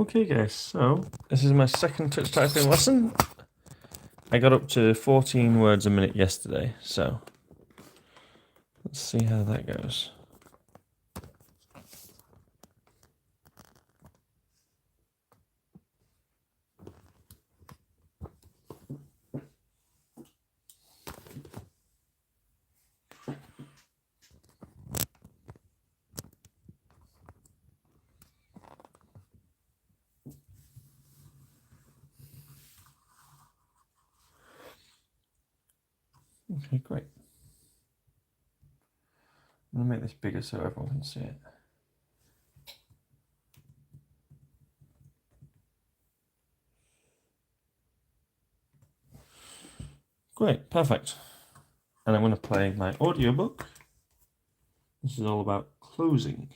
Okay guys, so this is my second touch typing lesson. I got up to 14 words a minute yesterday, so let's see how that goes. Okay, great. I'm gonna make this bigger so everyone can see it. Great, perfect. And I'm going to play my audiobook. This is all about closing.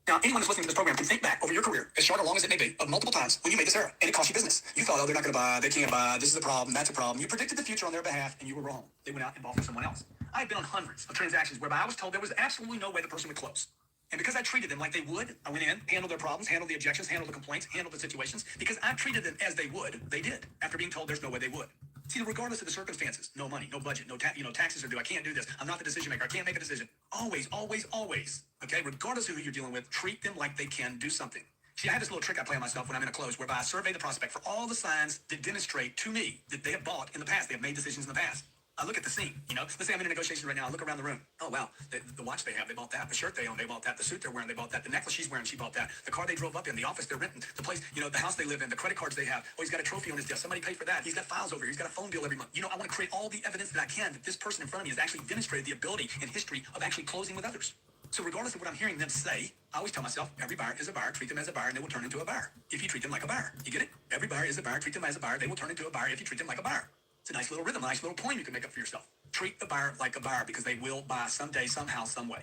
Now, anyone who's listening to this program can think back over your career, as short or long as it may be, of multiple times when you made this error, and it cost you business. You thought, oh, they're not going to buy, they can't buy, this is a problem, that's a problem. You predicted the future on their behalf, and you were wrong. They went out and bought from someone else. I've been on hundreds of transactions whereby I was told there was absolutely no way the person would close. And because I treated them like they would, I went in, handled their problems, handled the objections, handled the complaints, handled the situations. Because I treated them as they would, they did, after being told there's no way they would. See, regardless of the circumstances, no money, no budget, no taxes are due. I can't do this. I'm not the decision maker. I can't make a decision. Always, always, always. Okay, regardless of who you're dealing with, treat them like they can do something. See, I have this little trick I play on myself when I'm in a close, whereby I survey the prospect for all the signs that demonstrate to me that they have bought in the past. They have made decisions in the past. I look at the scene, let's say I'm in a negotiation right now. I look around the room. Oh, wow. The watch they have, they bought that. The shirt they own, they bought that. The suit they're wearing, they bought that. The necklace she's wearing, she bought that. The car they drove up in, the office they're renting, the place, the house they live in, the credit cards they have. Oh, he's got a trophy on his desk. Somebody paid for that. He's got files over here. He's got a phone bill every month. I want to create all the evidence that I can that this person in front of me has actually demonstrated the ability and history of actually closing with others. So regardless of what I'm hearing them say, I always tell myself, every buyer is a buyer. Treat them as a buyer, and they will turn into a buyer if you treat them like a buyer. You get it? Every buyer is a buyer. Treat them as a buyer. They will turn into a buyer if you treat them like a buyer. It's a nice little rhythm, a nice little poem you can make up for yourself. Treat the buyer like a buyer because they will buy someday, somehow, some way.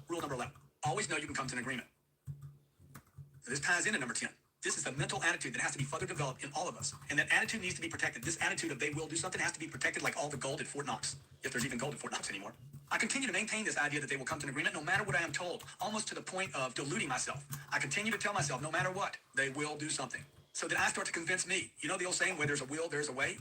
Rule number 11. Always know you can come to an agreement. So this ties into number 10. This is a mental attitude that has to be further developed in all of us. And that attitude needs to be protected. This attitude of they will do something has to be protected like all the gold at Fort Knox, if there's even gold at Fort Knox anymore. I continue to maintain this idea that they will come to an agreement no matter what I am told, almost to the point of deluding myself. I continue to tell myself, no matter what, they will do something. So that I start to convince me. The old saying, where there's a will, there's a way?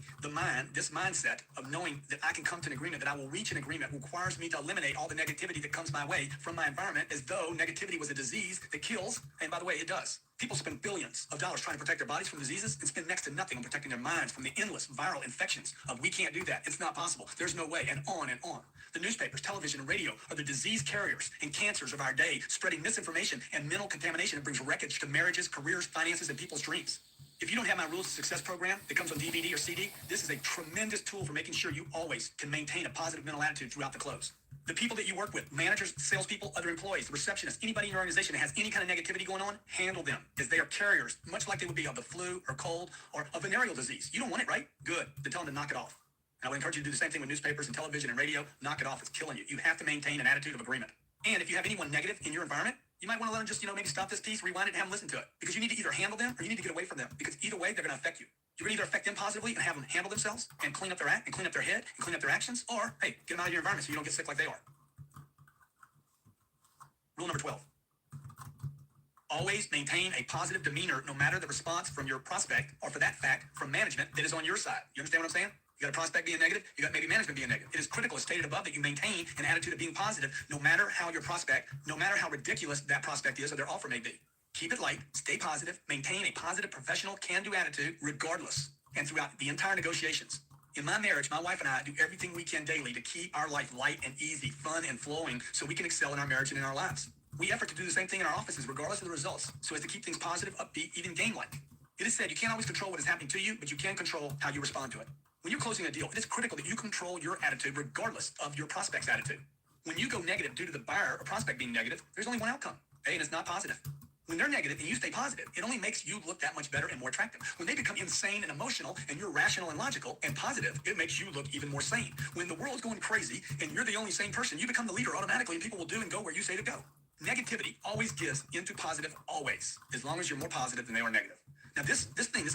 This mindset of knowing that I can come to an agreement, that I will reach an agreement, requires me to eliminate all the negativity that comes my way from my environment, as though negativity was a disease that kills. And by the way, it does. People spend billions of dollars trying to protect their bodies from diseases and spend next to nothing on protecting their minds from the endless viral infections of we can't do that. It's not possible. There's no way, and on and on. The newspapers, television, and radio are the disease carriers and cancers of our day, spreading misinformation and mental contamination that brings wreckage to marriages, careers, finances, and people's dreams. If you don't have my Rules of Success program that comes on DVD or CD, this is a tremendous tool for making sure you always can maintain a positive mental attitude throughout the close. The people that you work with, managers, salespeople, other employees, the receptionists, anybody in your organization that has any kind of negativity going on, handle them, as they are carriers, much like they would be of the flu or cold or a venereal disease. You don't want it, right? Good. Then tell them to knock it off. And I would encourage you to do the same thing with newspapers and television and radio. Knock it off. It's killing you. You have to maintain an attitude of agreement. And if you have anyone negative in your environment, you might want to let them just, maybe stop this piece, rewind it, and have them listen to it. Because you need to either handle them or you need to get away from them. Because either way, they're going to affect you. You're going to either affect them positively and have them handle themselves and clean up their act and clean up their head and clean up their actions, or, hey, get them out of your environment so you don't get sick like they are. Rule number 12. Always maintain a positive demeanor no matter the response from your prospect, or for that fact, from management that is on your side. You understand what I'm saying? You got a prospect being negative, you got maybe management being negative. It is critical, as stated above, that you maintain an attitude of being positive no matter how your prospect, no matter how ridiculous that prospect is or their offer may be. Keep it light, stay positive, maintain a positive, professional, can-do attitude regardless and throughout the entire negotiations. In my marriage, my wife and I do everything we can daily to keep our life light and easy, fun and flowing, so we can excel in our marriage and in our lives. We effort to do the same thing in our offices regardless of the results, so as to keep things positive, upbeat, even game-like. It is said you can't always control what is happening to you, but you can control how you respond to it. When you're closing a deal, it is critical that you control your attitude regardless of your prospect's attitude. When you go negative due to the buyer or prospect being negative, there's only one outcome, and it's not positive. When they're negative and you stay positive, it only makes you look that much better and more attractive. When they become insane and emotional and you're rational and logical and positive, it makes you look even more sane. When the world's going crazy and you're the only sane person, you become the leader automatically, and people will do and go where you say to go. Negativity always gives into positive, always, as long as you're more positive than they are negative. Now, this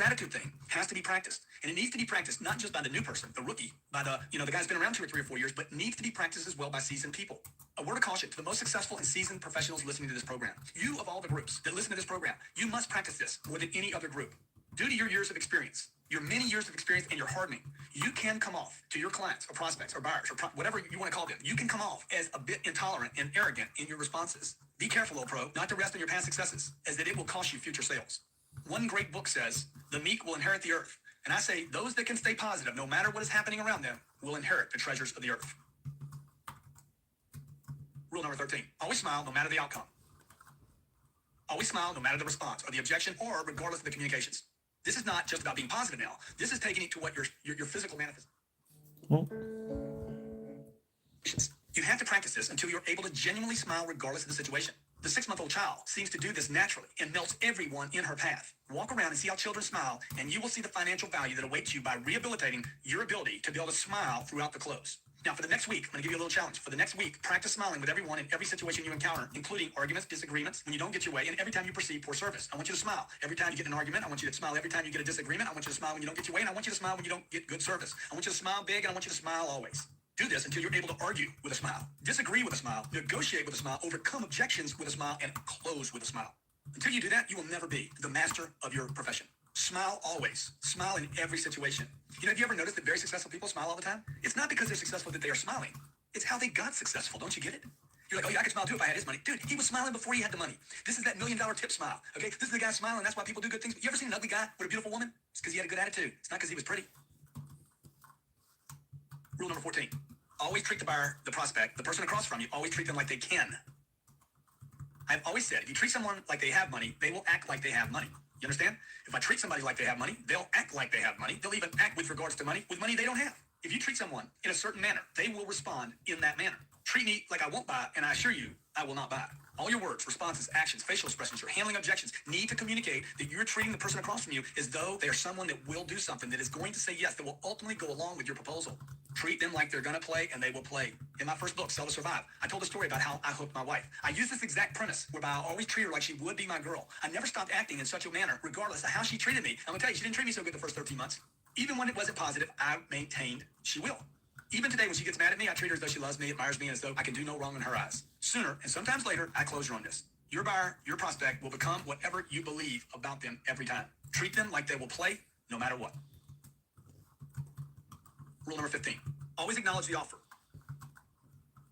attitude thing has to be practiced, and it needs to be practiced not just by the new person, the rookie, by the the guy's been around 2 or 3 or 4 years, but needs to be practiced as well by seasoned people. A word of caution to the most successful and seasoned professionals listening to this program: you of all the groups that listen to this program, you must practice this more than any other group. Due to your years of experience, your many years of experience, and your hardening, you can come off to your clients or prospects or buyers or whatever you want to call them. You can come off as a bit intolerant and arrogant in your responses. Be careful, old pro, not to rest on your past successes, as that it will cost you future sales. One great book says, the meek will inherit the earth. And I say, those that can stay positive, no matter what is happening around them, will inherit the treasures of the earth. Rule number 13, always smile no matter the outcome. Always smile no matter the response or the objection or regardless of the communications. This is not just about being positive now. This is taking it to what your physical manifestation. You have to practice this until you're able to genuinely smile regardless of the situation. The 6-month-old child seems to do this naturally and melts everyone in her path. Walk around and see how children smile, and you will see the financial value that awaits you by rehabilitating your ability to be able to smile throughout the close. Now, for the next week, I'm going to give you a little challenge. For the next week, practice smiling with everyone in every situation you encounter, including arguments, disagreements, when you don't get your way, and every time you perceive poor service. I want you to smile. Every time you get an argument, I want you to smile. Every time you get a disagreement, I want you to smile when you don't get your way, and I want you to smile when you don't get good service. I want you to smile big, and I want you to smile always. Do this until you're able to argue with a smile, disagree with a smile, negotiate with a smile, overcome objections with a smile, and close with a smile. Until you do that, you will never be the master of your profession. Smile always. Smile in every situation. Have you ever noticed that very successful people smile all the time? It's not because they're successful that they are smiling. It's how they got successful. Don't you get it? You're like, oh yeah, I could smile too if I had his money. Dude, he was smiling before he had the money. This is that $1 million tip smile. Okay, this is the guy smiling. That's why people do good things. You ever seen an ugly guy with a beautiful woman? It's because he had a good attitude. It's not because he was pretty. Rule number 14. Always treat the buyer, the prospect, the person across from you, always treat them like they can. I've always said, if you treat someone like they have money, they will act like they have money. You understand? If I treat somebody like they have money, they'll act like they have money. They'll even act with regards to money with money they don't have. If you treat someone in a certain manner, they will respond in that manner. Treat me like I won't buy, and I assure you, I will not buy. All your words, responses, actions, facial expressions, your handling objections need to communicate that you're treating the person across from you as though they are someone that will do something, that is going to say yes, that will ultimately go along with your proposal. Treat them like they're going to play, and they will play. In my first book, Sell to Survive, I told a story about how I hooked my wife. I used this exact premise, whereby I always treat her like she would be my girl. I never stopped acting in such a manner, regardless of how she treated me. I'm going to tell you, she didn't treat me so good the first 13 months. Even when it wasn't positive, I maintained she will. Even today, when she gets mad at me, I treat her as though she loves me, admires me, and as though I can do no wrong in her eyes. Sooner, and sometimes later, I close her on this. Your buyer, your prospect, will become whatever you believe about them every time. Treat them like they will play, no matter what. Rule number 15. Always acknowledge the offer.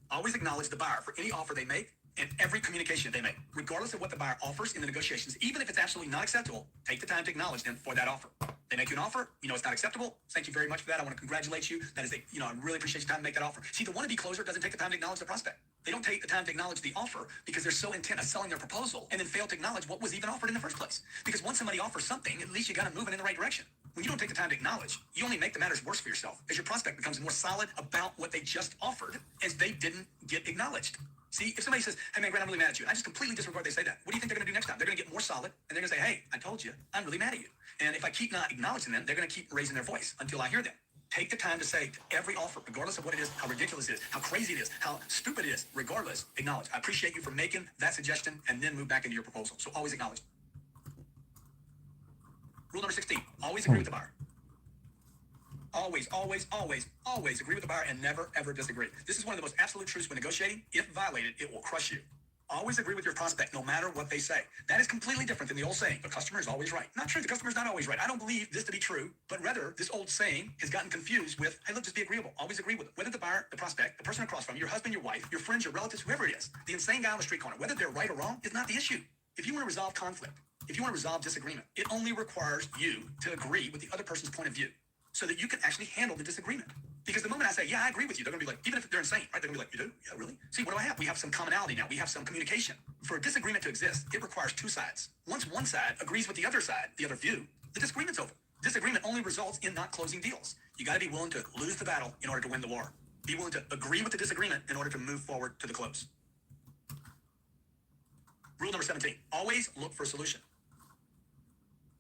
Always acknowledge the buyer for any offer they make and every communication they make. Regardless of what the buyer offers in the negotiations, even if it's absolutely not acceptable, take the time to acknowledge them for that offer. They make you an offer, it's not acceptable. Thank you very much for that. I want to congratulate you. That is I really appreciate your time to make that offer. See, the wannabe closer doesn't take the time to acknowledge the prospect. They don't take the time to acknowledge the offer because they're so intent on selling their proposal and then fail to acknowledge what was even offered in the first place. Because once somebody offers something, at least you got to move it in the right direction. When you don't take the time to acknowledge, you only make the matters worse for yourself as your prospect becomes more solid about what they just offered as they didn't get acknowledged. See, if somebody says, hey man, Grant, I'm really mad at you, I just completely disregard they say that. What do you think they're going to do next time? They're going to get more solid, and they're going to say, hey, I told you, I'm really mad at you. And if I keep not acknowledging them, they're going to keep raising their voice until I hear them. Take the time to say to every offer, regardless of what it is, how ridiculous it is, how crazy it is, how stupid it is, regardless, acknowledge. I appreciate you for making that suggestion, and then move back into your proposal. So always acknowledge. Rule number 16, always agree with the buyer. Always, always, always, always agree with the buyer and never, ever disagree. This is one of the most absolute truths when negotiating. If violated, it will crush you. Always agree with your prospect, no matter what they say. That is completely different than the old saying, the customer is always right. Not true, the customer is not always right. I don't believe this to be true, but rather this old saying has gotten confused with, hey, look, just be agreeable. Always agree with them. Whether the buyer, the prospect, the person across from you, your husband, your wife, your friends, your relatives, whoever it is, the insane guy on the street corner, whether they're right or wrong is not the issue. If you want to resolve conflict, if you want to resolve disagreement, it only requires you to agree with the other person's point of view so that you can actually handle the disagreement. Because the moment I say, yeah, I agree with you, they're going to be like, even if they're insane, right? They're going to be like, you do? Yeah, really? See, what do I have? We have some commonality now. We have some communication. For a disagreement to exist, it requires two sides. Once one side agrees with the other side, the other view, the disagreement's over. Disagreement only results in not closing deals. You got to be willing to lose the battle in order to win the war. Be willing to agree with the disagreement in order to move forward to the close. Rule number 17, always look for a solution.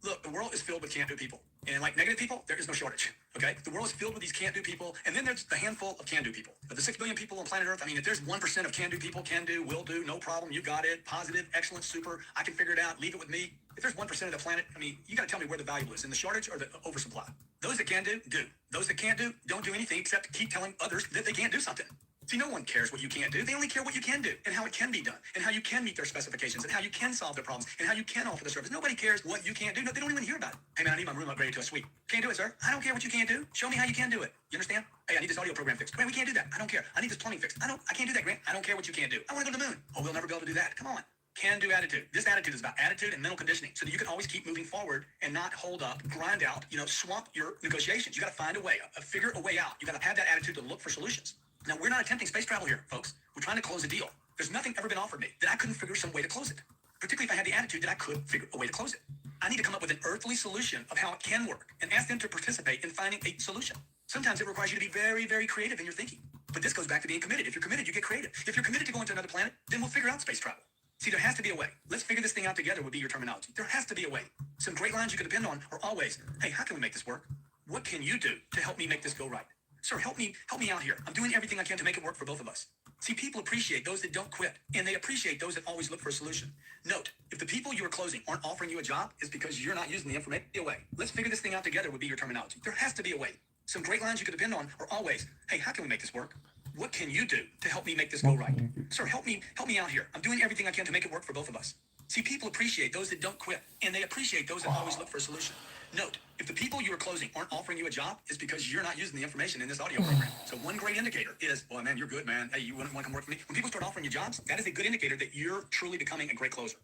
Look, the world is filled with can't-do people. And like negative people, there is no shortage, okay? The world is filled with these can't-do people, and then there's the handful of can-do people. Of the 6 billion people on planet Earth, if there's 1% of can-do people, can do, will do, no problem, you got it, positive, excellent, super, I can figure it out, leave it with me. If there's 1% of the planet, I mean, you got to tell me where the value is, in the shortage or the oversupply. Those that can do, do. Those that can't do, don't do anything except keep telling others that they can't do something. See, no one cares what you can't do. They only care what you can do and how it can be done and how you can meet their specifications and how you can solve their problems and how you can offer the service. Nobody cares what you can't do. No, they don't even hear about it. Hey, man, I need my room upgraded to a suite. Can't do it, sir. I don't care what you can't do. Show me how you can do it. You understand? Hey, I need this audio program fixed. Grant, we can't do that. I don't care. I need this plumbing fixed. I can't do that, Grant. I don't care what you can't do. I want to go to the moon. Oh, we'll never be able to do that. Come on. Can-do attitude. This attitude is about attitude and mental conditioning so that you can always keep moving forward and not hold up, grind out, swamp your negotiations. You got to find a way, figure a way out. You got to have that attitude to look for solutions. Now, we're not attempting space travel here, folks. We're trying to close a deal. There's nothing ever been offered me that I couldn't figure some way to close it, particularly if I had the attitude that I could figure a way to close it. I need to come up with an earthly solution of how it can work and ask them to participate in finding a solution. Sometimes it requires you to be very, very creative in your thinking. But this goes back to being committed. If you're committed, you get creative. If you're committed to going to another planet, then we'll figure out space travel. See, there has to be a way. Let's figure this thing out together would be your terminology. There has to be a way. Some great lines you can depend on are always, hey, how can we make this work? What can you do to help me make this go right? Sir, help me out here. I'm doing everything I can to make it work for both of us. See, people appreciate those that don't quit, and they appreciate those that always look for a solution. Note, if the people you are closing aren't offering you a job, it's because you're not using the information away. Let's figure this thing out together would be your terminology. There has to be a way. Some great lines you can depend on are always, hey, how can we make this work? What can you do to help me make this go right? Sir, help me out here. I'm doing everything I can to make it work for both of us. See, people appreciate those that don't quit, and they appreciate those that always look for a solution. Note, if the people you are closing aren't offering you a job, it's because you're not using the information in this audio program. So one great indicator is, well, man, you're good, man. Hey, you wouldn't want to come work for me? When people start offering you jobs, that is a good indicator that you're truly becoming a great closer.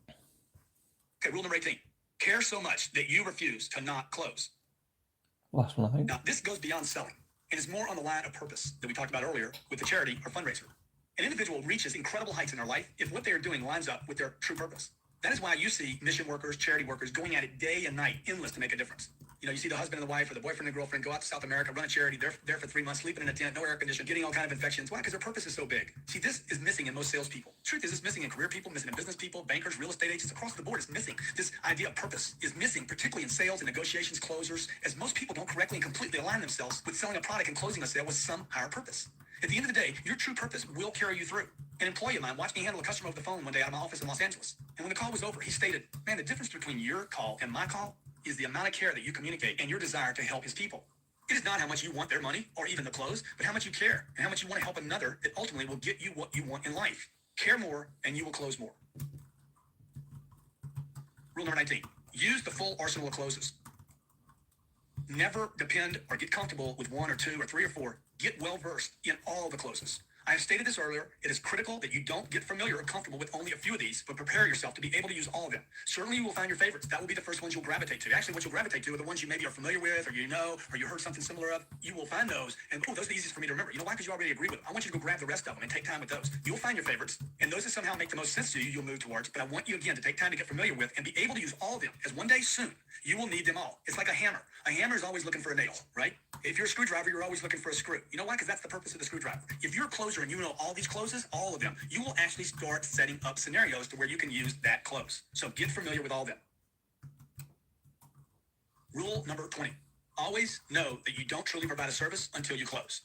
Okay, rule number 18. Care so much that you refuse to not close. Last one, I think. Now, this goes beyond selling, and is more on the line of purpose that we talked about earlier with the charity or fundraiser. An individual reaches incredible heights in their life if what they are doing lines up with their true purpose. That is why you see mission workers, charity workers going at it day and night, endless to make a difference. You see the husband and the wife or the boyfriend and the girlfriend go out to South America, run a charity, they're there for 3 months, sleeping in a tent, no air conditioning, getting all kind of infections. Why? Because their purpose is so big. See, this is missing in most salespeople. Truth is, it's missing in career people, missing in business people, bankers, real estate agents, across the board. It's missing. This idea of purpose is missing, particularly in sales and negotiations, closers, as most people don't correctly and completely align themselves with selling a product and closing a sale with some higher purpose. At the end of the day, your true purpose will carry you through. An employee of mine watched me handle a customer over the phone one day out of my office in Los Angeles. And when the call was over, he stated, man, the difference between your call and my call is the amount of care that you communicate and your desire to help his people. It is not how much you want their money or even the close, but how much you care and how much you want to help another that ultimately will get you what you want in life. Care more and you will close more. Rule number 19, use the full arsenal of closes. Never depend or get comfortable with 1 or 2 or 3 or 4. Get well versed in all the closes. I have stated this earlier. It is critical that you don't get familiar or comfortable with only a few of these, but prepare yourself to be able to use all of them. Certainly you will find your favorites. That will be the first ones you'll gravitate to. Actually, what you'll gravitate to are the ones you maybe are familiar with, or or you heard something similar of. You will find those, and those are the easiest for me to remember. You know why? Because you already agree with them. I want you to go grab the rest of them and take time with those. You'll find your favorites, and those that somehow make the most sense to you, you'll move towards. But I want you, again, to take time to get familiar with and be able to use all of them, as one day soon, you will need them all. It's like a hammer. A hammer is always looking for a nail, right? If you're a screwdriver, you're always looking for a screw. You know why? Because that's the purpose of the screwdriver. If you're a closer and you know all these closes, all of them, you will actually start setting up scenarios to where you can use that close. So get familiar with all of them. Rule number 20. Always know that you don't truly provide a service until you close.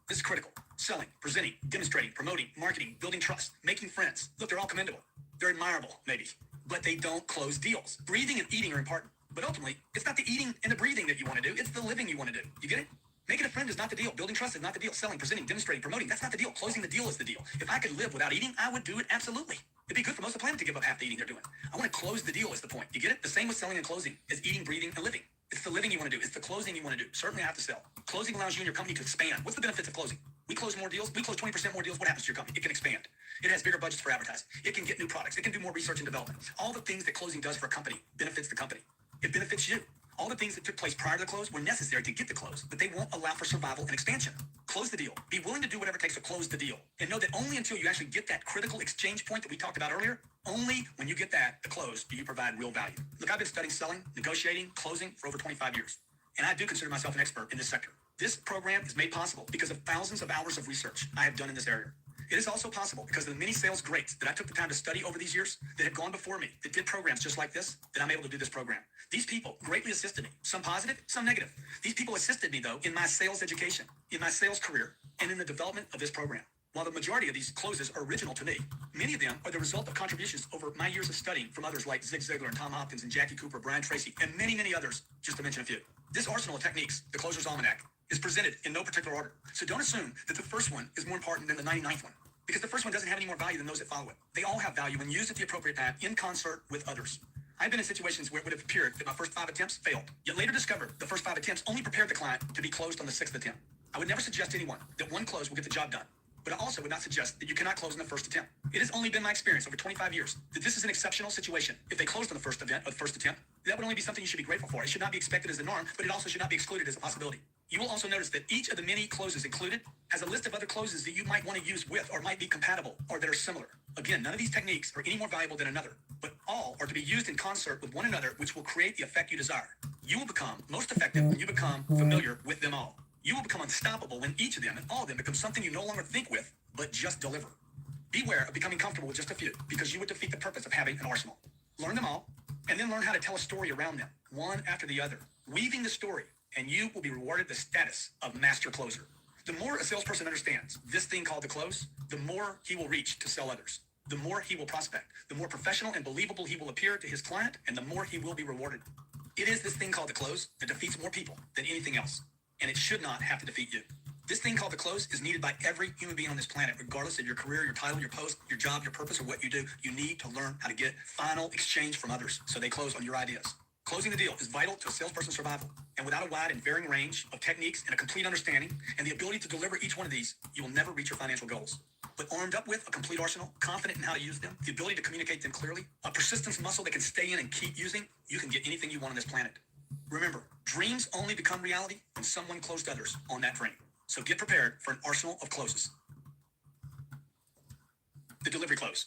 This is critical. Selling, presenting, demonstrating, promoting, marketing, building trust, making friends. Look, they're all commendable. They're admirable, maybe, but they don't close deals. Breathing and eating are important, but ultimately, it's not the eating and the breathing that you want to do. It's the living you want to do. You get it? Making a friend is not the deal. Building trust is not the deal. Selling, presenting, demonstrating, promoting, that's not the deal. Closing the deal is the deal. If I could live without eating, I would do it absolutely. It'd be good for most of the planet to give up half the eating they're doing. I want to close the deal is the point. You get it? The same with selling and closing is eating, breathing, and living. It's the living you want to do. It's the closing you want to do. Certainly I have to sell. Closing allows you and your company to expand. What's the benefits of closing? We close more deals. We close 20% more deals. What happens to your company? It can expand. It has bigger budgets for advertising. It can get new products. It can do more research and development. All the things that closing does for a company benefits the company. It benefits you. All the things that took place prior to the close were necessary to get the close, but they won't allow for survival and expansion. Close the deal. Be willing to do whatever it takes to close the deal. And know that only until you actually get that critical exchange point that we talked about earlier, only when you get that, the close, do you provide real value. Look, I've been studying selling, negotiating, closing for over 25 years. And I do consider myself an expert in this sector. This program is made possible because of thousands of hours of research I have done in this area. It is also possible because of the many sales greats that I took the time to study over these years that have gone before me, that did programs just like this, that I'm able to do this program. These people greatly assisted me, some positive, some negative. These people assisted me, though, in my sales education, in my sales career, and in the development of this program. While the majority of these closes are original to me, many of them are the result of contributions over my years of studying from others like Zig Ziglar and Tom Hopkins and Jackie Cooper, Brian Tracy, and many, many others, just to mention a few. This arsenal of techniques, the Closer's Almanac, is presented in no particular order. So don't assume that the first one is more important than the 99th one, because the first one doesn't have any more value than those that follow it. They all have value when used at the appropriate time in concert with others. I've been in situations where it would have appeared that my first 5 attempts failed, yet later discovered the first 5 attempts only prepared the client to be closed on the 6th attempt. I would never suggest to anyone that one close will get the job done, but I also would not suggest that you cannot close in the first attempt. It has only been my experience over 25 years that this is an exceptional situation. If they closed on the first event or the first attempt, that would only be something you should be grateful for. It should not be expected as the norm, but it also should not be excluded as a possibility. You will also notice that each of the many closes included has a list of other closes that you might want to use with or might be compatible or that are similar. Again, none of these techniques are any more valuable than another, but all are to be used in concert with one another, which will create the effect you desire. You will become most effective when you become familiar with them all. You will become unstoppable when each of them and all of them become something you no longer think with, but just deliver. Beware of becoming comfortable with just a few, because you would defeat the purpose of having an arsenal. Learn them all, and then learn how to tell a story around them, one after the other, weaving the story, and you will be rewarded the status of master closer. The more a salesperson understands this thing called the close, the more he will reach to sell others. The more he will prospect, the more professional and believable he will appear to his client, and the more he will be rewarded. It is this thing called the close that defeats more people than anything else, and it should not have to defeat you. This thing called the close is needed by every human being on this planet, regardless of your career, your title, your post, your job, your purpose, or what you do. You need to learn how to get final exchange from others so they close on your ideas. Closing the deal is vital to a salesperson's survival, and without a wide and varying range of techniques and a complete understanding and the ability to deliver each one of these, you will never reach your financial goals. But armed up with a complete arsenal, confident in how to use them, the ability to communicate them clearly, a persistence muscle that can stay in and keep using, you can get anything you want on this planet. Remember, dreams only become reality when someone closed others on that dream. So get prepared for an arsenal of closes. The delivery close.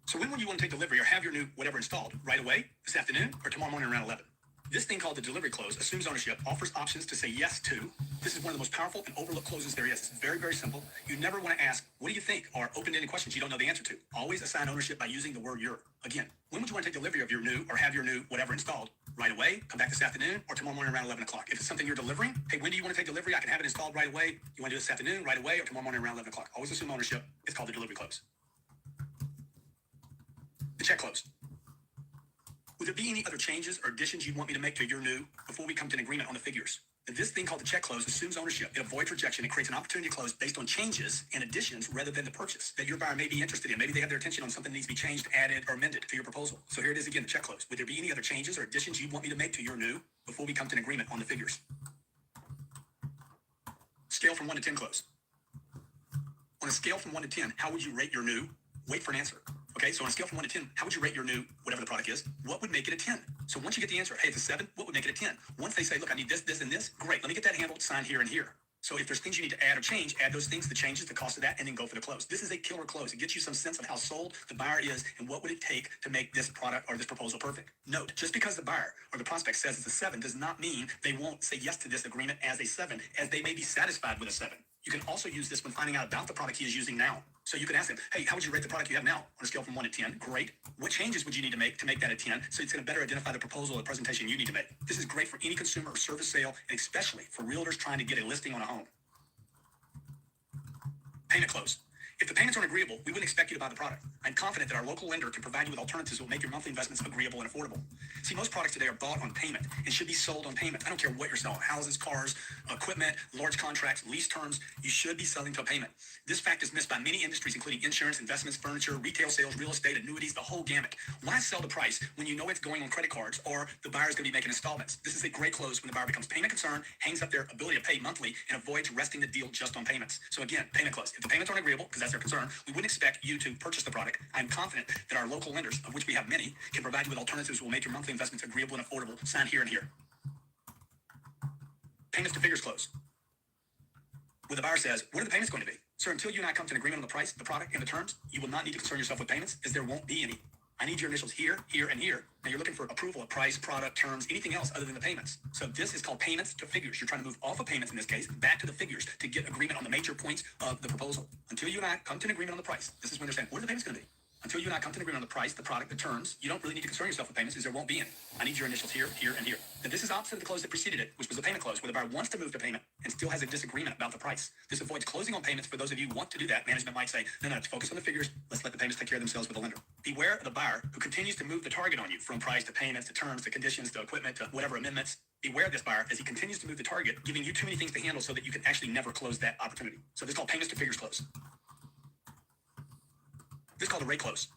So when will you want to take delivery or have your new whatever installed? Right away, this afternoon, or tomorrow morning around 11? This thing called the delivery close assumes ownership, offers options to say yes to. This is one of the most powerful and overlooked closes there is. It's very, very simple. You never want to ask, what do you think? Or open-ended questions you don't know the answer to. Always assign ownership by using the word your. Again, when would you want to take delivery of your new or have your new whatever installed? Right away, come back this afternoon, or tomorrow morning around 11 o'clock. If it's something you're delivering, hey, when do you want to take delivery? I can have it installed right away. You want to do it this afternoon, right away, or tomorrow morning around 11 o'clock. Always assume ownership. It's called the delivery close. The check close. Would there be any other changes or additions you'd want me to make to your new before we come to an agreement on the figures? This thing called the check close assumes ownership. It avoids rejection. It creates an opportunity to close based on changes and additions rather than the purchase that your buyer may be interested in. Maybe they have their attention on something that needs to be changed, added, or amended to your proposal. So here it is again, the check close. Would there be any other changes or additions you'd want me to make to your new before we come to an agreement on the figures? Scale from 1 to 10 close. On a scale from 1 to 10, how would you rate your new? Wait for an answer. Okay, so on a scale from 1 to 10, how would you rate your new, whatever the product is? What would make it a 10? So once you get the answer, hey, it's a 7, what would make it a 10? Once they say, look, I need this, this, and this, great, let me get that handled, signed here and here. So if there's things you need to add or change, add those things, the changes, the cost of that, and then go for the close. This is a killer close. It gets you some sense of how sold the buyer is and what would it take to make this product or this proposal perfect. Note, just because the buyer or the prospect says it's a 7 does not mean they won't say yes to this agreement as a 7, as they may be satisfied with a 7. You can also use this when finding out about the product he is using now. So you can ask him, hey, how would you rate the product you have now on a scale from 1 to 10? Great. What changes would you need to make that a 10? So it's going to better identify the proposal or presentation you need to make. This is great for any consumer or service sale, and especially for realtors trying to get a listing on a home. Payment close. If the payments aren't agreeable, we wouldn't expect you to buy the product. I'm confident that our local lender can provide you with alternatives that will make your monthly investments agreeable and affordable. See, most products today are bought on payment and should be sold on payment. I don't care what you're selling, houses, cars, equipment, large contracts, lease terms, you should be selling to a payment. This fact is missed by many industries, including insurance, investments, furniture, retail sales, real estate, annuities, the whole gamut. Why sell the price when you know it's going on credit cards or the buyer's going to be making installments? This is a great close when the buyer becomes payment concerned, hangs up their ability to pay monthly, and avoids resting the deal just on payments. So again, payment close. If the payments aren't agreeable, because that's their concern, we wouldn't expect you to purchase the product. I'm confident that our local lenders, of which we have many, can provide you with alternatives that will make your monthly investments agreeable and affordable. Sign here and here. Payments to figures close. Where the buyer says, what are the payments going to be? Sir, until you and I come to an agreement on the price, the product, and the terms, you will not need to concern yourself with payments, as there won't be any. I need your initials here, here, and here. Now you're looking for approval of price, product, terms, anything else other than the payments. So this is called payments to figures. You're trying to move off of payments in this case, back to the figures to get agreement on the major points of the proposal. Until you and I come to an agreement on the price, this is when they're saying, what are the payments going to be? Until you and I come to an agreement on the price, the product, the terms, you don't really need to concern yourself with payments because there won't be any. I need your initials here, here, and here. Now, this is opposite of the close that preceded it, which was the payment close, where the buyer wants to move to payment and still has a disagreement about the price. This avoids closing on payments. For those of you who want to do that, management might say, no, focus on the figures. Let's let the payments take care of themselves with the lender. Beware of the buyer who continues to move the target on you from price to payments to terms to conditions to equipment to whatever amendments. Beware of this buyer as he continues to move the target, giving you too many things to handle so that you can actually never close that opportunity. So this is called payments to figures close. This is called a rate close.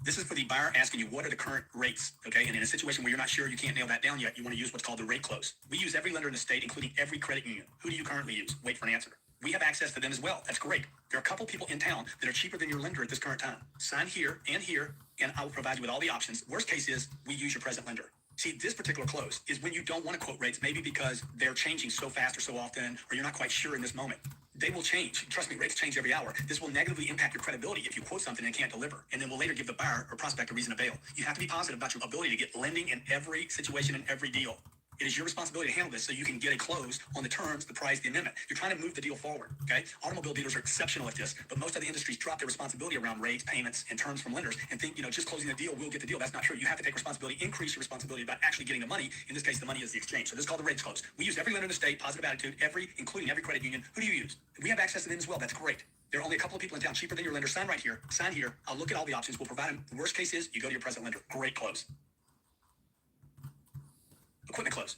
This is for the buyer asking you, what are the current rates? Okay, and in a situation where you're not sure, you can't nail that down yet, you want to use what's called the rate close. We use every lender in the state, including every credit union. Who do you currently use? Wait for an answer. We have access to them as well. That's great. There are a couple people in town that are cheaper than your lender at this current time. Sign here, and I will provide you with all the options. Worst case is we use your present lender. See, this particular close is when you don't want to quote rates, maybe because they're changing so fast or so often, or you're not quite sure in this moment. They will change. Trust me, rates change every hour. This will negatively impact your credibility if you quote something and can't deliver, and then will later give the buyer or prospect a reason to bail. You have to be positive about your ability to get lending in every situation and every deal. It is your responsibility to handle this so you can get a close on the terms, the price, the amendment. You're trying to move the deal forward, okay? Automobile dealers are exceptional at this, but most of the industries drop their responsibility around rates, payments, and terms from lenders and think, just closing the deal will get the deal. That's not true. You have to take responsibility, increase your responsibility about actually getting the money. In this case, the money is the exchange. So this is called the rates close. We use every lender in the state, positive attitude, including every credit union. Who do you use? We have access to them as well. That's great. There are only a couple of people in town cheaper than your lender. Sign right here. Sign here. I'll look at all the options. We'll provide them. The worst case is you go to your present lender. Great close. Equipment close.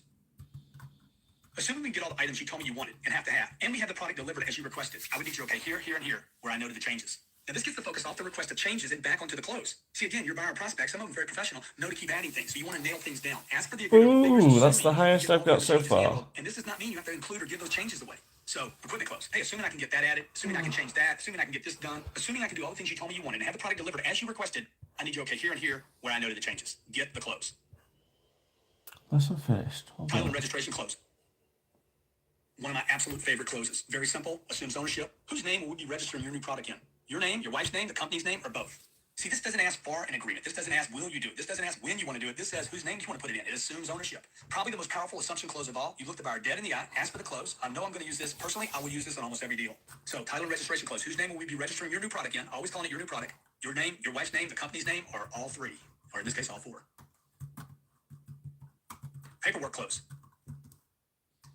Assuming we get all the items you told me you wanted and have to have, and we have the product delivered as you requested, I would need your okay here, here, and here, where I noted the changes. Now, this gets the focus off the request of changes and back onto the close. See, again, your buyer and prospect, some of them very professional, know to keep adding things, so you want to nail things down. Ask for the agreement. Ooh, that's the highest I've got so far. And this does not mean you have to include or give those changes away. So, equipment close. Hey, assuming I can get that added, assuming I can change that, assuming I can get this done, assuming I can do all the things you told me you wanted and have the product delivered as you requested, I need your okay here and here, where I noted the changes. Get the close. That's unfinished. Title and registration close. One of my absolute favorite closes. Very simple. Assumes ownership. Whose name will we be registering your new product in? Your name, your wife's name, the company's name, or both? See, this doesn't ask for an agreement. This doesn't ask, will you do it? This doesn't ask when you want to do it. This says, whose name do you want to put it in? It assumes ownership. Probably the most powerful assumption close of all. You look the buyer dead in the eye, ask for the close. I know I'm going to use this. Personally, I will use this on almost every deal. So, title and registration close. Whose name will we be registering your new product in? Always calling it your new product. Your name, your wife's name, the company's name, or all three. Or in this case, all four. Paperwork close.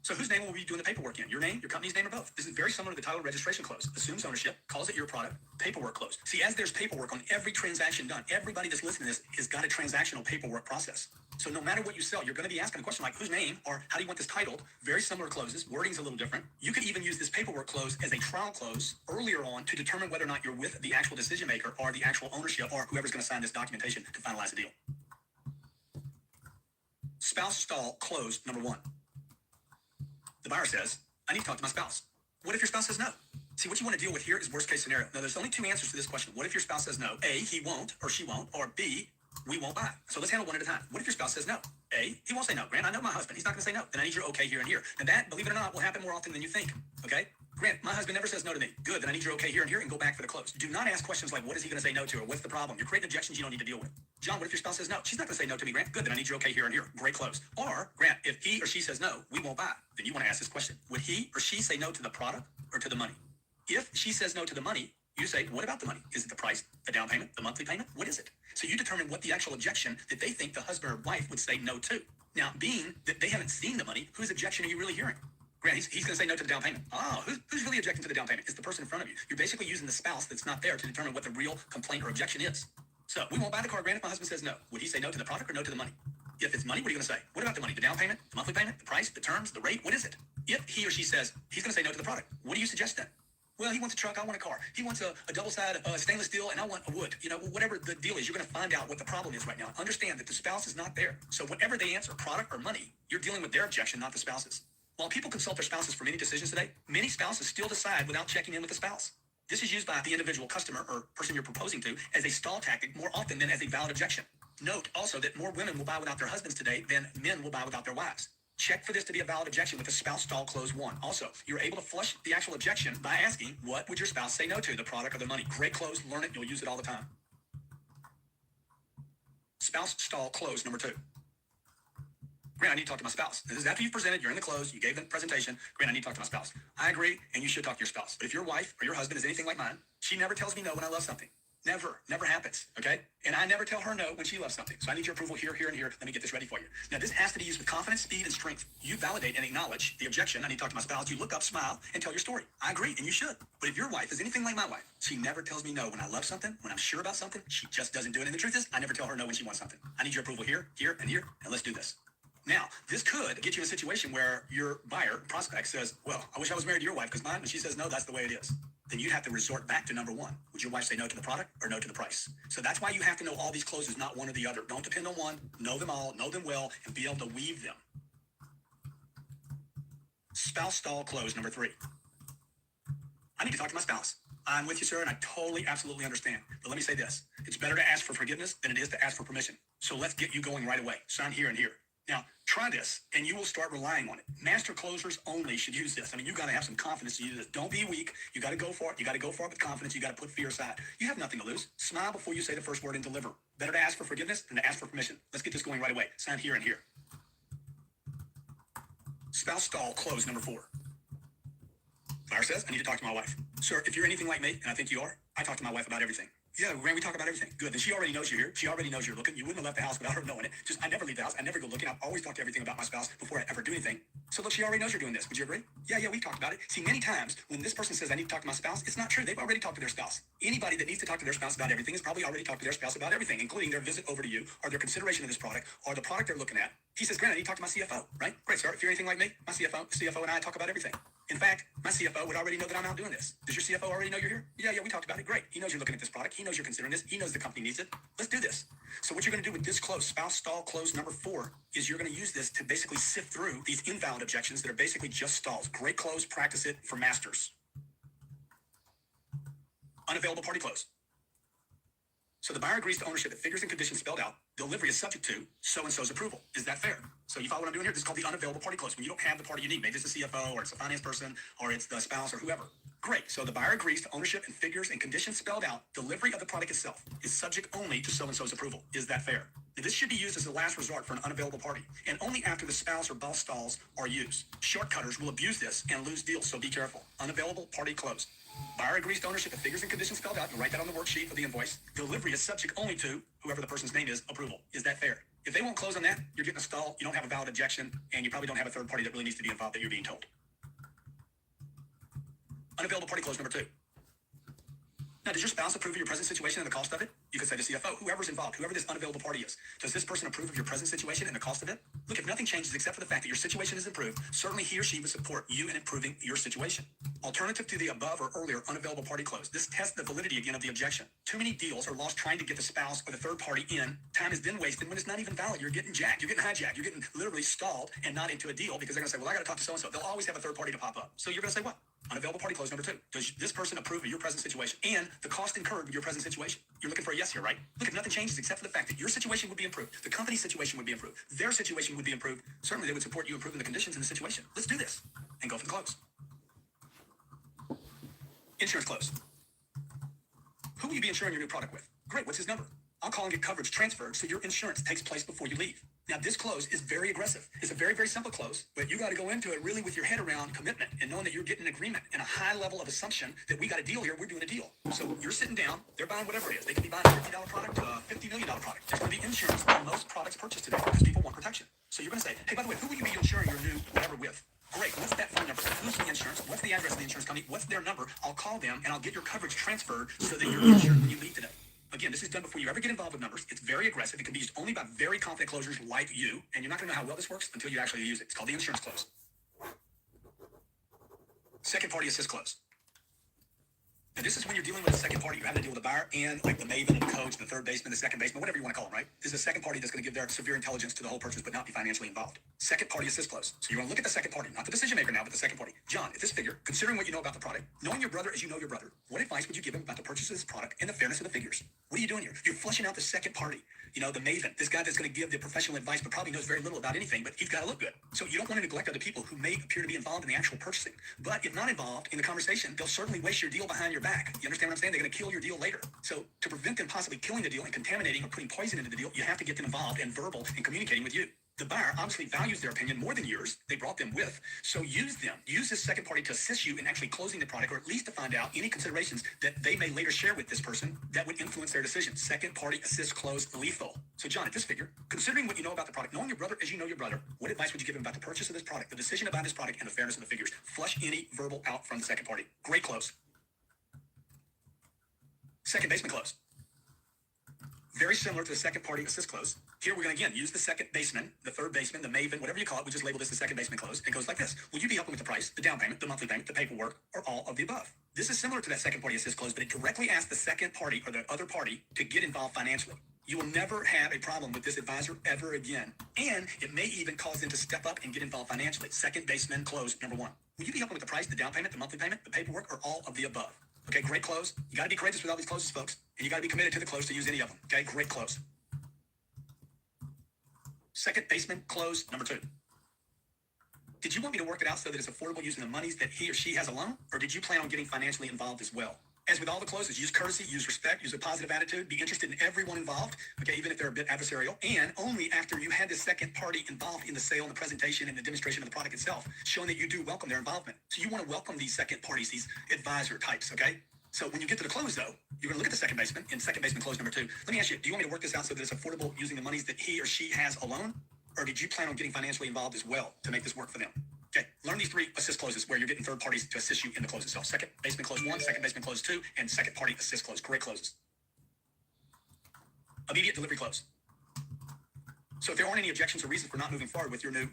So whose name will we be doing the paperwork in? Your name, your company's name, or both? This is very similar to the title and registration close. Assumes ownership, calls it your product, paperwork close. See, as there's paperwork on every transaction done, everybody that's listening to this has got a transactional paperwork process. So no matter what you sell, you're going to be asking a question like, whose name, or how do you want this titled? Very similar closes. Wording's a little different. You could even use this paperwork close as a trial close earlier on to determine whether or not you're with the actual decision maker or the actual ownership or whoever's going to sign this documentation to finalize the deal. Spouse stall close number 1. The buyer says, I need to talk to my spouse. What if your spouse says no? See, what you want to deal with here is worst case scenario. Now, there's only 2 answers to this question. What if your spouse says no? A, he won't or she won't, or B, we won't buy. So let's handle one at a time. What if your spouse says no? A, he won't say no. Grant, I know my husband. He's not going to say no. Then I need your okay here and here. And that, believe it or not, will happen more often than you think. Okay? Grant, my husband never says no to me. Good, then I need your okay here and here and go back for the close. Do not ask questions like, what is he going to say no to, or what's the problem? You're creating objections you don't need to deal with. John, what if your spouse says no? She's not going to say no to me, Grant. Good, then I need your okay here and here. Great close. Or, Grant, if he or she says no, we won't buy. Then you want to ask this question. Would he or she say no to the product or to the money? If she says no to the money, you say, what about the money? Is it the price, the down payment, the monthly payment? What is it? So you determine what the actual objection that they think the husband or wife would say no to. Now, being that they haven't seen the money, whose objection are you really hearing? Grant, he's going to say no to the down payment. Oh, who's really objecting to the down payment? It's the person in front of you. You're basically using the spouse that's not there to determine what the real complaint or objection is. So we won't buy the car, Grant, if my husband says no. Would he say no to the product or no to the money? If it's money, what are you going to say? What about the money? The down payment, the monthly payment, the price, the terms, the rate? What is it? If he or she says he's going to say no to the product, what do you suggest then? Well, he wants a truck, I want a car. He wants a double-sided stainless steel, and I want a wood. Whatever the deal is, you're going to find out what the problem is right now. Understand that the spouse is not there. So whatever they answer, product or money, you're dealing with their objection, not the spouse's. While people consult their spouses for many decisions today, many spouses still decide without checking in with the spouse. This is used by the individual customer or person you're proposing to as a stall tactic more often than as a valid objection. Note also that more women will buy without their husbands today than men will buy without their wives. Check for this to be a valid objection with the spouse stall close 1. Also, you're able to flush the actual objection by asking, what would your spouse say no to, the product or the money? Great close, learn it, you'll use it all the time. Spouse stall close number 2. Grant, I need to talk to my spouse. This is after you've presented, you're in the close, you gave the presentation. Grant, I need to talk to my spouse. I agree, and you should talk to your spouse. But if your wife or your husband is anything like mine, she never tells me no when I love something. Never happens, okay? And I never tell her no when she loves something. So I need your approval here, here, and here. Let me get this ready for you. Now, this has to be used with confidence, speed, and strength. You validate and acknowledge the objection. I need to talk to my spouse. You look up, smile, and tell your story. I agree, and you should. But if your wife is anything like my wife, she never tells me no when I love something, when I'm sure about something. She just doesn't do it. And the truth is, I never tell her no when she wants something. I need your approval here, here, and here, and let's do this. Now, this could get you in a situation where your buyer, prospect, says, well, I wish I was married to your wife because mine, when she says no, that's the way it is. Then you'd have to resort back to number one. Would your wife say no to the product or no to the price? So that's why you have to know all these closes, not one or the other. Don't depend on one. Know them all, know them well, and be able to weave them. Spouse stall close number 3. I need to talk to my spouse. I'm with you, sir, and I totally, absolutely understand. But let me say this. It's better to ask for forgiveness than it is to ask for permission. So let's get you going right away. Sign here and here. Now, try this, and you will start relying on it. Master closers only should use this. I mean, you got to have some confidence to use this. Don't be weak. You got to go for it. You got to go for it with confidence. You got to put fear aside. You have nothing to lose. Smile before you say the first word and deliver. Better to ask for forgiveness than to ask for permission. Let's get this going right away. Sign here and here. Spouse stall close number 4. Buyer says, I need to talk to my wife. Sir, if you're anything like me, and I think you are, I talk to my wife about everything. Yeah, Rand, we talk about everything. Good. Then she already knows you're here. She already knows you're looking. You wouldn't have left the house without her knowing it. Just, I never leave the house. I never go looking. I always talk to everything about my spouse before I ever do anything. So look, she already knows you're doing this. Would you agree? Yeah, we talked about it. See, many times when this person says, I need to talk to my spouse, it's not true. They've already talked to their spouse. Anybody that needs to talk to their spouse about everything has probably already talked to their spouse about everything, including their visit over to you or their consideration of this product or the product they're looking at. He says, Grant, I need to talk to my CFO, right? Great, sir. If you're anything like me, my CFO and I talk about everything. In fact, my CFO would already know that I'm out doing this. Does your CFO already know you're here? Yeah, we talked about it. Great. He knows you're looking at this product. He knows you're considering this. He knows the company needs it. Let's do this. So what you're going to do with this close, spouse stall close number 4, is you're going to use this to basically sift through these invalid objections that are basically just stalls. Great close. Practice it for masters. Unavailable party close. So the buyer agrees to ownership at figures and conditions spelled out. Delivery is subject to so-and-so's approval. Is that fair? So you follow what I'm doing here? This is called the unavailable party close. When you don't have the party you need, maybe it's the CFO or it's the finance person or it's the spouse or whoever. Great. So the buyer agrees to ownership and figures and conditions spelled out. Delivery of the product itself is subject only to so-and-so's approval. Is that fair? Now, this should be used as a last resort for an unavailable party, and only after the spouse or boss stalls are used. Shortcutters will abuse this and lose deals, so be careful. Unavailable party closed. Buyer agrees to ownership of figures and conditions spelled out. You write that on the worksheet of the invoice. Delivery is subject only to whoever the person's name is, approval. Is that fair? If they won't close on that, you're getting a stall, you don't have a valid objection, and you probably don't have a third party that really needs to be involved that you're being told. Unavailable party close number 2. Now, does your spouse approve of your present situation and the cost of it? You could say the CFO, whoever's involved, whoever this unavailable party is. Does this person approve of your present situation and the cost of it? Look, if nothing changes except for the fact that your situation is improved, certainly he or she would support you in improving your situation. Alternative to the above or earlier unavailable party close. This tests the validity again of the objection. Too many deals are lost trying to get the spouse or the third party in. Time is then wasted when it's not even valid. You're getting jacked. You're getting hijacked. You're getting literally stalled and not into a deal because they're going to say, well, I got to talk to so-and-so. They'll always have a third party to pop up. So you're going to say what? Unavailable party close number 2. Does this person approve of your present situation and the cost incurred with your present situation? You're looking for a yes here, right? Look, if nothing changes except for the fact that your situation would be improved, the company's situation would be improved, their situation would be improved, certainly they would support you improving the conditions in the situation. Let's do this and go for the close. Insurance close. Who will you be insuring your new product with? Great, what's his number? I'll call and get coverage transferred so your insurance takes place before you leave. Now, this close is very aggressive. It's a very, very simple close, but you got to go into it really with your head around commitment and knowing that you're getting an agreement and a high level of assumption that we got a deal here, we're doing a deal. So you're sitting down, they're buying whatever it is. They could be buying a $50 product to a $50 million product. There's going to be insurance on most products purchased today because people want protection. So you're going to say, hey, by the way, who will you be insuring your new whatever with? Great, what's that phone number? Who's the insurance? What's the address of the insurance company? What's their number? I'll call them and I'll get your coverage transferred so that you're insured when you leave today. Again, this is done before you ever get involved with numbers. It's very aggressive. It can be used only by very confident closers like you, and you're not going to know how well this works until you actually use it. It's called the insurance close. Second party assist close. Now, this is when you're dealing with a second party. You're having to deal with a buyer and like the maven, the coach, the third baseman, the second baseman, whatever you want to call them, right? This is a second party that's going to give their severe intelligence to the whole purchase but not be financially involved. Second party assist close. So you're going to look at the second party, not the decision maker now, but the second party. John, at this figure, considering what you know about the product, knowing your brother as you know your brother, what advice would you give him about the purchase of this product and the fairness of the figures? What are you doing here? You're flushing out the second party. You know, the maven, this guy that's going to give the professional advice but probably knows very little about anything, but he's got to look good. So you don't want to neglect other people who may appear to be involved in the actual purchasing. But if not involved in the conversation, they'll certainly waste your deal behind your back. You understand what I'm saying? They're going to kill your deal later. So to prevent them possibly killing the deal and contaminating or putting poison into the deal, you have to get them involved and verbal and communicating with you. The buyer obviously values their opinion more than yours. They brought them with. So use them. Use this second party to assist you in actually closing the product, or at least to find out any considerations that they may later share with this person that would influence their decision. Second party assist close lethal. So John, at this figure, considering what you know about the product, knowing your brother as you know your brother, what advice would you give him about the purchase of this product, the decision about this product, and the fairness of the figures? Flush any verbal out from the second party. Great close. Second baseman close. Very similar to the second party assist close. Here we're going to, again, use the second baseman, the third baseman, the maven, whatever you call it. We just label this the second baseman close. It goes like this. Will you be helping with the price, the down payment, the monthly payment, the paperwork, or all of the above? This is similar to that second party assist close, but it directly asks the second party or the other party to get involved financially. You will never have a problem with this advisor ever again. And it may even cause them to step up and get involved financially. Second baseman close number 1. Will you be helping with the price, the down payment, the monthly payment, the paperwork, or all of the above? Okay, great close. You got to be courageous with all these closes, folks. And you got to be committed to the close to use any of them. Okay, great close. Second baseman close number 2. Did you want me to work it out so that it's affordable using the monies that he or she has alone? Or did you plan on getting financially involved as well? As with all the closes, use courtesy, use respect, use a positive attitude, be interested in everyone involved, okay, even if they're a bit adversarial, and only after you had the second party involved in the sale and the presentation and the demonstration of the product itself, showing that you do welcome their involvement. So you want to welcome these second parties, these advisor types, okay? So when you get to the close, though, you're going to look at the second baseman in second baseman close number 2. Let me ask you, do you want me to work this out so that it's affordable using the monies that he or she has alone? Or did you plan on getting financially involved as well to make this work for them? Okay, learn these 3 assist closes where you're getting third parties to assist you in the close itself. Second baseman close 1, second baseman close 2, and second party assist close. Great closes. Immediate delivery close. So if there aren't any objections or reasons for not moving forward with your new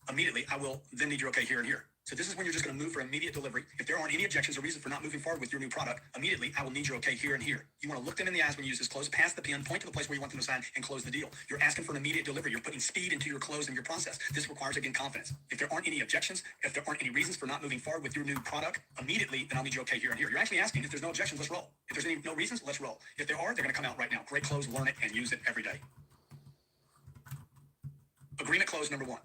immediately, I will then need your okay here and here. So this is when you're just going to move for immediate delivery. If there aren't any objections or reasons for not moving forward with your new product, immediately, I will need your okay here and here. You want to look them in the eyes when you use this close, pass the pen, point to the place where you want them to sign, and close the deal. You're asking for an immediate delivery. You're putting speed into your close and your process. This requires, again, confidence. If there aren't any objections, if there aren't any reasons for not moving forward with your new product, immediately, then I'll need your okay here and here. You're actually asking, if there's no objections, let's roll. If there's no reasons, let's roll. If there are, they're going to come out right now. Great close, learn it, and use it every day. Agreement close number 1.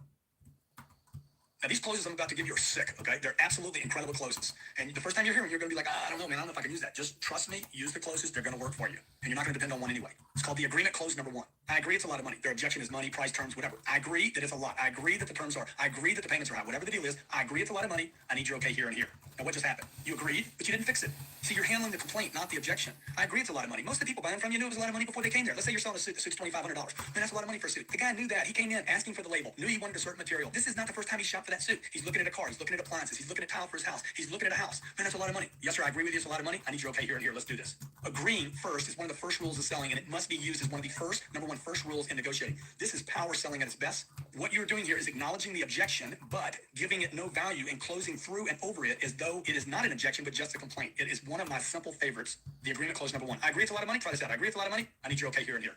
Now, these closes I'm about to give you are sick, okay? They're absolutely incredible closes. And the first time you hear them, you're going to be like, I don't know, man. I don't know if I can use that. Just trust me. Use the closes. They're going to work for you. And you're not going to depend on one anyway. It's called the agreement close number 1. I agree it's a lot of money. Their objection is money, price, terms, whatever. I agree that it's a lot. I agree that the terms are. I agree that the payments are high. Whatever the deal is, I agree it's a lot of money. I need your okay here and here. Now, what just happened? You agreed, but you didn't fix it. See, you're handling the complaint, not the objection. I agree it's a lot of money. Most of the people buying from you knew it was a lot of money before they came there. Let's say you're selling a suit. The suit's $2,500. Man, that's a lot of money for a suit. The guy knew that. He came in asking for the label, knew he wanted a certain material. This is not the first time he shopped for that suit. He's looking at a car. He's looking at appliances. He's looking at tile for his house. He's looking at a house. Man, that's a lot of money. Yes, sir, I agree with you. It's a lot of money. I need your okay here and here. Let's do this. Agreeing first is one of the first rules of selling, and it must be used as one of the first rules in negotiating. This is power selling at its best. What you're doing here is acknowledging the objection, but giving it no value and closing through and over it as though it is not an objection, but just a complaint. It is one of my simple favorites. The agreement close number 1. I agree it's a lot of money. Try this out. I agree it's a lot of money. I need your okay here and here.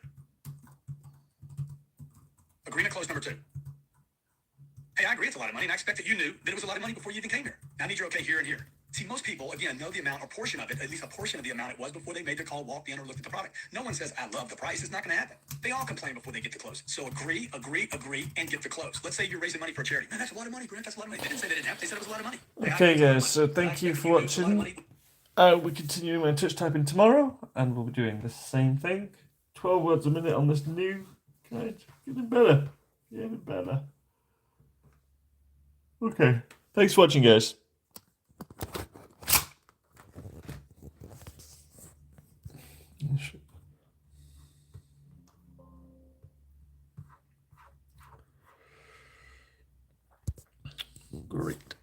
Agreement close number 2. Hey, I agree it's a lot of money, and I expect that you knew that it was a lot of money before you even came here. Now, I need your okay here and here. See, most people, again, know the amount or portion of it, at least a portion of the amount it was before they made their call, walked in, or looked at the product. No one says, I love the price. It's not going to happen. They all complain before they get to close. So agree, and get to close. Let's say you're raising money for a charity. Man, that's a lot of money, Grant. That's a lot of money. They didn't say they didn't have. They said it was a lot of money. Okay, guys, so thank you for watching. We continue my touch typing tomorrow, and we'll be doing the same thing. 12 words a minute on this new guide. Getting better. Getting better. Okay. Thanks for watching, guys. Great.